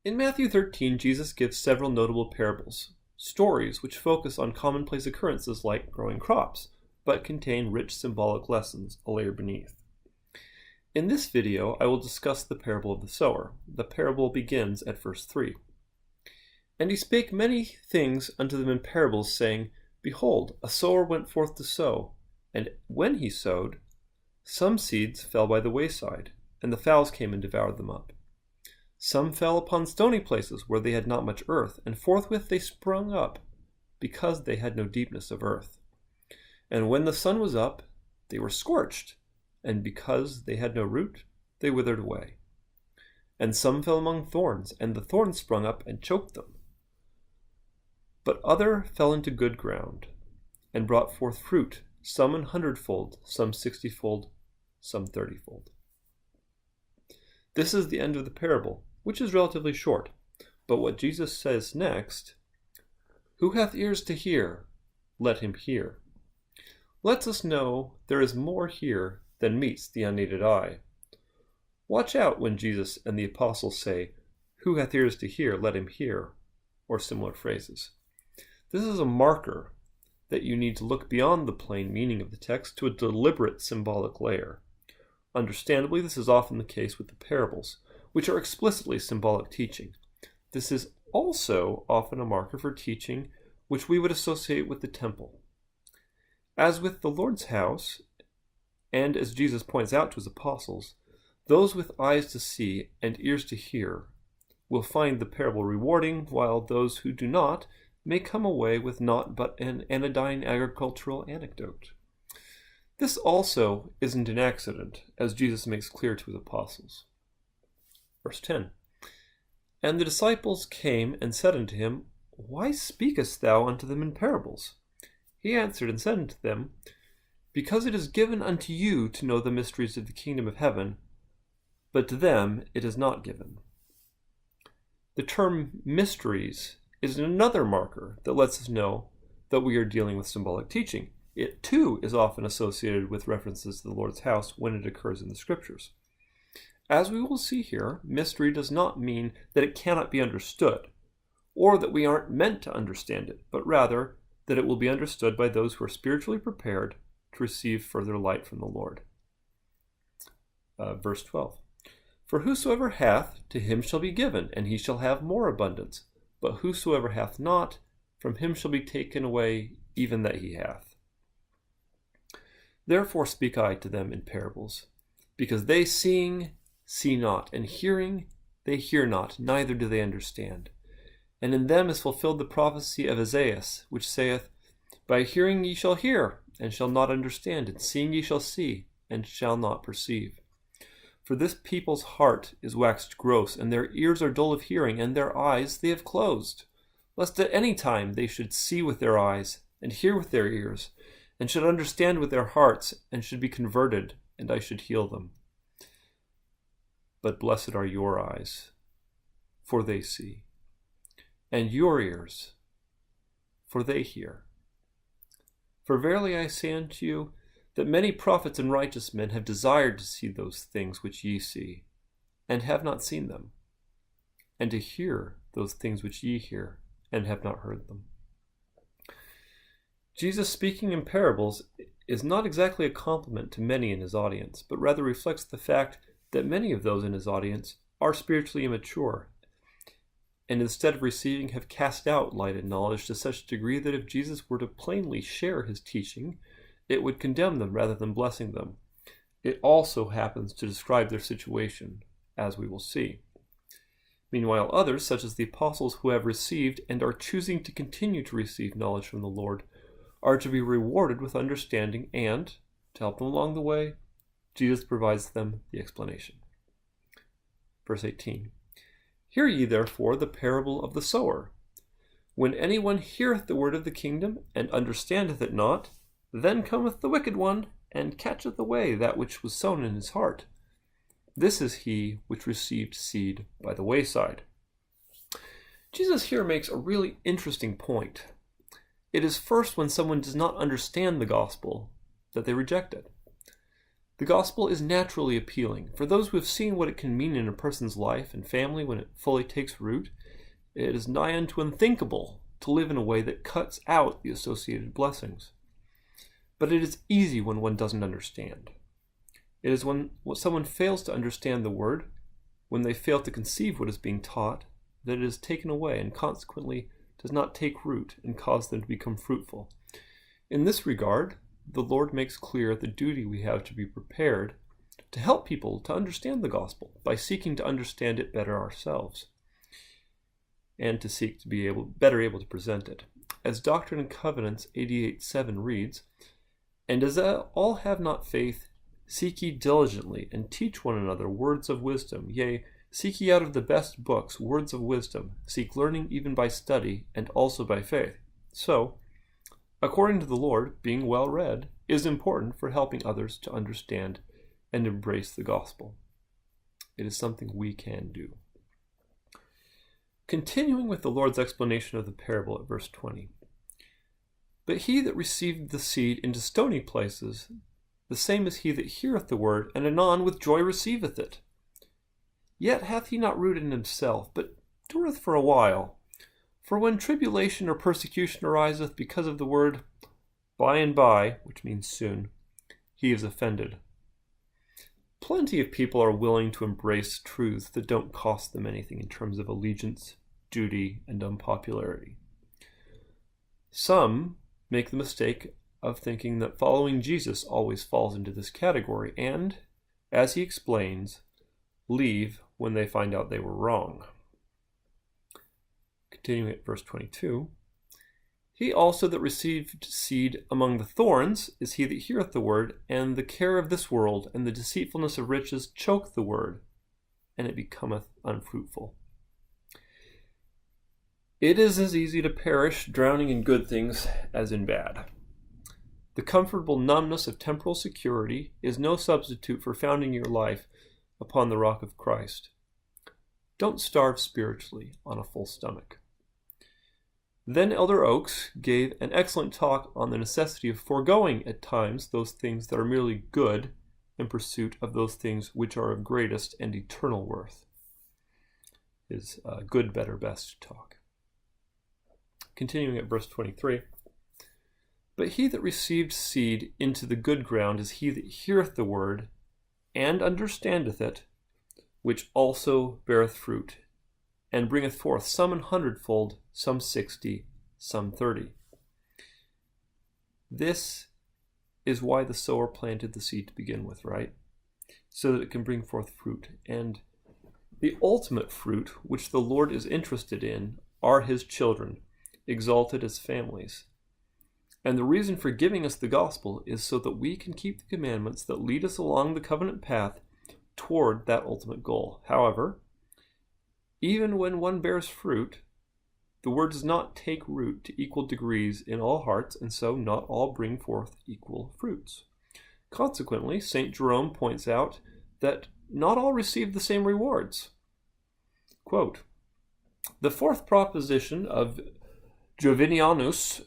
In Matthew 13, Jesus gives several notable parables, stories which focus on commonplace occurrences like growing crops, but contain rich symbolic lessons a layer beneath. In this video, I will discuss the parable of the sower. The parable begins at verse 3. And he spake many things unto them in parables, saying, Behold, a sower went forth to sow, and when he sowed, some seeds fell by the wayside, and the fowls came and devoured them up. Some fell upon stony places where they had not much earth, and forthwith they sprung up, because they had no deepness of earth. And when the sun was up, they were scorched, and because they had no root, they withered away. And some fell among thorns, and the thorns sprung up and choked them. But other fell into good ground, and brought forth fruit, some 100-fold, some 60-fold, some 30-fold. This is the end of the parable, which is relatively short. But what Jesus says next, Who hath ears to hear, let him hear, lets us know there is more here than meets the unaided eye. Watch out when Jesus and the apostles say, Who hath ears to hear, let him hear, or similar phrases. This is a marker that you need to look beyond the plain meaning of the text to a deliberate symbolic layer. Understandably, this is often the case with the parables, which are explicitly symbolic teaching. This is also often a marker for teaching which we would associate with the temple. As with the Lord's house, and as Jesus points out to his apostles, those with eyes to see and ears to hear will find the parable rewarding, while those who do not may come away with naught but an anodyne agricultural anecdote. This also isn't an accident, as Jesus makes clear to his apostles. Verse 10. And the disciples came and said unto him, Why speakest thou unto them in parables? He answered and said unto them, Because it is given unto you to know the mysteries of the kingdom of heaven, but to them it is not given. The term mysteries is another marker that lets us know that we are dealing with symbolic teaching. It too is often associated with references to the Lord's house when it occurs in the scriptures. As we will see here, mystery does not mean that it cannot be understood, or that we aren't meant to understand it, but rather that it will be understood by those who are spiritually prepared to receive further light from the Lord. Verse 12. For whosoever hath, to him shall be given, and he shall have more abundance. But whosoever hath not, from him shall be taken away even that he hath. Therefore speak I to them in parables, because they seeing see not, and hearing they hear not, neither do they understand. And in them is fulfilled the prophecy of Isaiah, which saith, By hearing ye shall hear, and shall not understand, and seeing ye shall see, and shall not perceive. For this people's heart is waxed gross, and their ears are dull of hearing, and their eyes they have closed, lest at any time they should see with their eyes, and hear with their ears, and should understand with their hearts, and should be converted, and I should heal them. But blessed are your eyes, for they see, and your ears, for they hear. For verily I say unto you, that many prophets and righteous men have desired to see those things which ye see, and have not seen them, and to hear those things which ye hear, and have not heard them. Jesus speaking in parables is not exactly a compliment to many in his audience, but rather reflects the fact that many of those in his audience are spiritually immature, and instead of receiving have cast out light and knowledge to such a degree that if Jesus were to plainly share his teaching, it would condemn them rather than blessing them. It also happens to describe their situation, as we will see. Meanwhile, others, such as the apostles who have received and are choosing to continue to receive knowledge from the Lord, are to be rewarded with understanding, and, to help them along the way, Jesus provides them the explanation. Verse 18. Hear ye therefore the parable of the sower. When anyone heareth the word of the kingdom, and understandeth it not, then cometh the wicked one, and catcheth away that which was sown in his heart. This is he which received seed by the wayside. Jesus here makes a really interesting point. It is first when someone does not understand the gospel that they reject it. The gospel is naturally appealing. For those who have seen what it can mean in a person's life and family when it fully takes root, it is nigh unto unthinkable to live in a way that cuts out the associated blessings. But it is easy when one doesn't understand. It is when someone fails to understand the word, when they fail to conceive what is being taught, that it is taken away and consequently does not take root and cause them to become fruitful. In this regard, the Lord makes clear the duty we have to be prepared to help people to understand the gospel by seeking to understand it better ourselves and to seek to be better able to present it. As Doctrine and Covenants 88:7 reads, "And as all have not faith, seek ye diligently, and teach one another words of wisdom. Yea, seek ye out of the best books words of wisdom. Seek learning even by study, and also by faith." So, according to the Lord, being well read is important for helping others to understand and embrace the gospel. It is something we can do. Continuing with the Lord's explanation of the parable at verse 20. "But he that received the seed into stony places, the same is he that heareth the word, and anon with joy receiveth it. Yet hath he not root in himself, but dureth for a while. For when tribulation or persecution ariseth because of the word, by and by," which means soon, "he is offended." Plenty of people are willing to embrace truths that don't cost them anything in terms of allegiance, duty, and unpopularity. Some make the mistake of thinking that following Jesus always falls into this category and, as he explains, leave when they find out they were wrong. Continuing at verse 22, "He also that received seed among the thorns is he that heareth the word, and the care of this world and the deceitfulness of riches choke the word, and it becometh unfruitful." It is as easy to perish drowning in good things as in bad. The comfortable numbness of temporal security is no substitute for founding your life upon the rock of Christ. Don't starve spiritually on a full stomach. Then Elder Oakes gave an excellent talk on the necessity of foregoing at times those things that are merely good in pursuit of those things which are of greatest and eternal worth. His good, better, best talk. Continuing at verse 23, "But he that received seed into the good ground is he that heareth the word, and understandeth it, which also beareth fruit, and bringeth forth some 100-fold, some 60, some 30. This is why the sower planted the seed to begin with, right? So that it can bring forth fruit. And the ultimate fruit, which the Lord is interested in, are his children, exalted as families. And the reason for giving us the gospel is so that we can keep the commandments that lead us along the covenant path toward that ultimate goal. However, even when one bears fruit, the word does not take root to equal degrees in all hearts, and so not all bring forth equal fruits. Consequently, St. Jerome points out that not all receive the same rewards. Quote, "The fourth proposition of Jovinianus,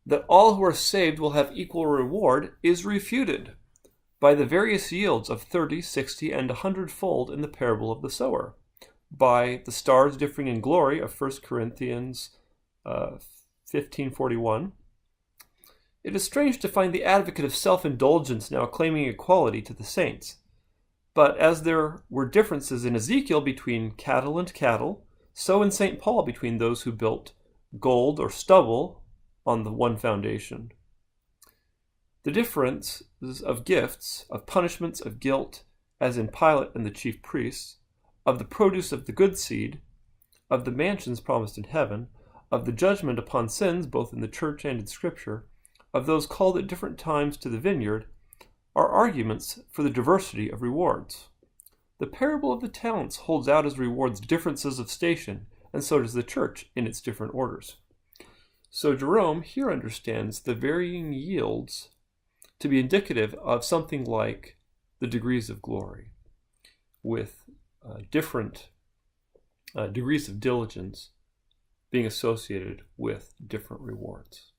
that all who are saved will have equal reward, is refuted by the various yields of 30, 60, and 100-fold in the parable of the sower, by the stars differing in glory of 1 Corinthians 15:41. It is strange to find the advocate of self-indulgence now claiming equality to the saints. But as there were differences in Ezekiel between cattle and cattle, so in St. Paul between those who built gold or stubble on the one foundation. The differences of gifts, of punishments, of guilt, as in Pilate and the chief priests, of the produce of the good seed, of the mansions promised in heaven, of the judgment upon sins both in the church and in Scripture, of those called at different times to the vineyard, are arguments for the diversity of rewards. The parable of the talents holds out as rewards differences of station, and so does the church in its different orders. So Jerome here understands the varying yields to be indicative of something like the degrees of glory, with different degrees of diligence being associated with different rewards.